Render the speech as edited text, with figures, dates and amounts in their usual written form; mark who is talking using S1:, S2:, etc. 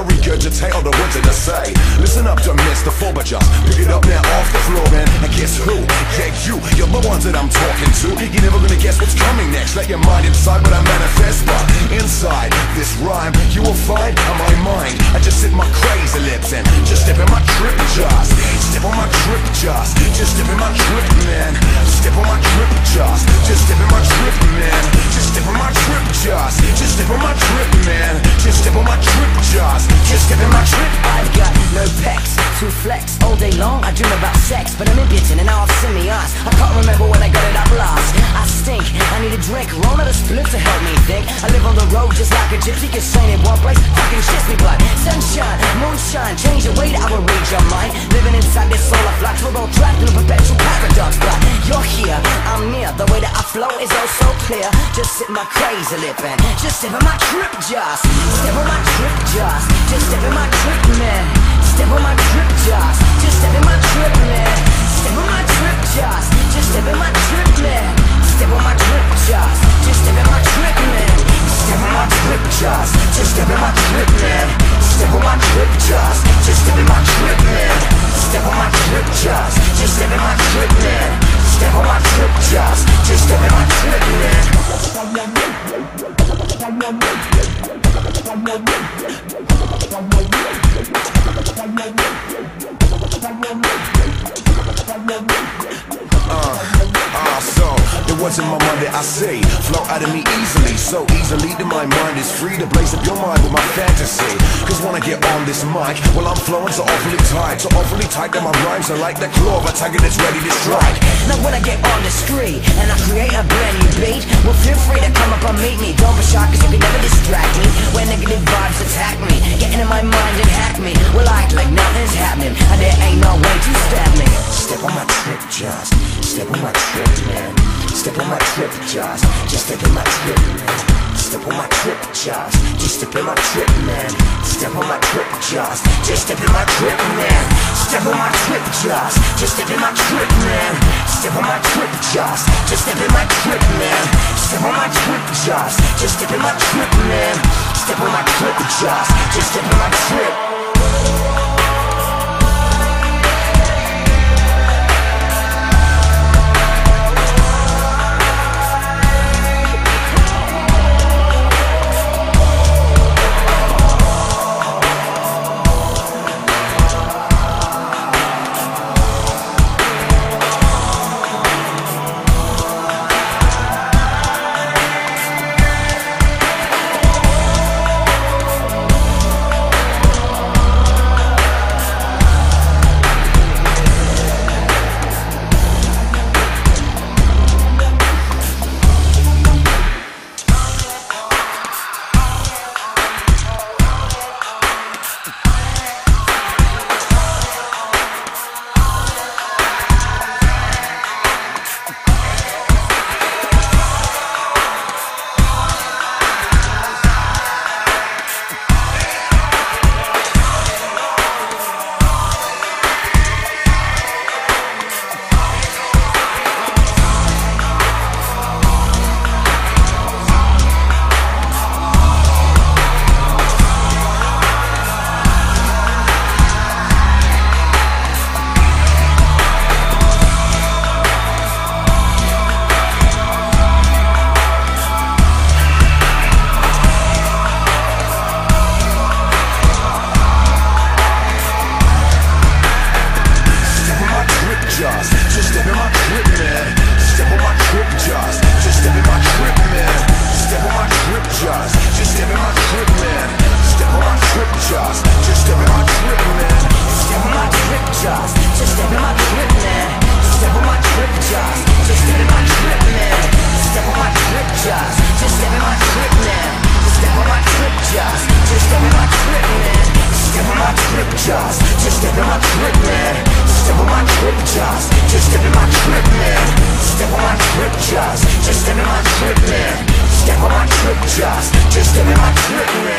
S1: I regurgitate all the words that I say. Listen up to Mr. Four, but just pick it up now off the floor, man. And guess who? Yeah, you're the ones that I'm talking to. You're never gonna guess what's coming next. Let your mind inside what I manifest, but inside this rhyme, you will find on my mind. I just sit my crazy lips and just step in my trip, just step on my trip, just step in my trip, man. Step on my trip, just step in my trip, man. Just step on my trip, just step on my trip, man. Just step on my trip, just step in my trip.
S2: I've got no pecs to flex all day long. I dream about sex, but I'm impotent and now I've seen me ass. I can't remember when I got it up last. I stink, I need a drink, roll out a split to help me think. I live on the road just like a gypsy, get sane in one place, fucking shits me blood. Sunshine, moonshine, change the way that I will read your mind. Living inside this solar flux, we're all trapped in a perpetual paradox. But you're here, I'm near, the way that I flow is oh so clear. Just sit my crazy lip and just step in my trip, just step on my trip, just step in my trip, man. Step on my trip, just step in my trip, man. Step on my trip, just step in my trip, man. Step on my trip, just step in my trip, man. Step on my trip, just step in my trip, man. Step on my trip, just step in my trip, man. Step on my trip, just step in my trip, man. Step on my trip, just step in my trip, man.
S1: So the words in my mind that I say flow out of me easily, so easily that my mind is free to blaze up your mind with my fantasy. Cause when I get on this mic, well I'm flowing so awfully tight that my rhymes are like the claw of a tiger that's ready to strike.
S2: Now when I get on the street and I create a brand new beat, well feel free to come up and meet me. Don't be shy cause you can never distract me when negative vibes attack me. Get into my mind and hack me, well I act like nothing's happening and there ain't no way to stab me.
S1: Step on my trip, just step on my trip, man. Step on my trip, just step in my trip, man. Step on my trip, just step in my trip, man. Step on my trip, just step in my trip, man. Step on my trip, just step in my trip, man. Step on my trip, just step in my trip, man. Step on my trip, just step in my trip, man. Step on my trip, just step in my trip. Just step in my trip, man. Step on my trip, just step in my trip, man. Step on my trip, just step in my trip, man. Step on my trip, just step in my trip, man.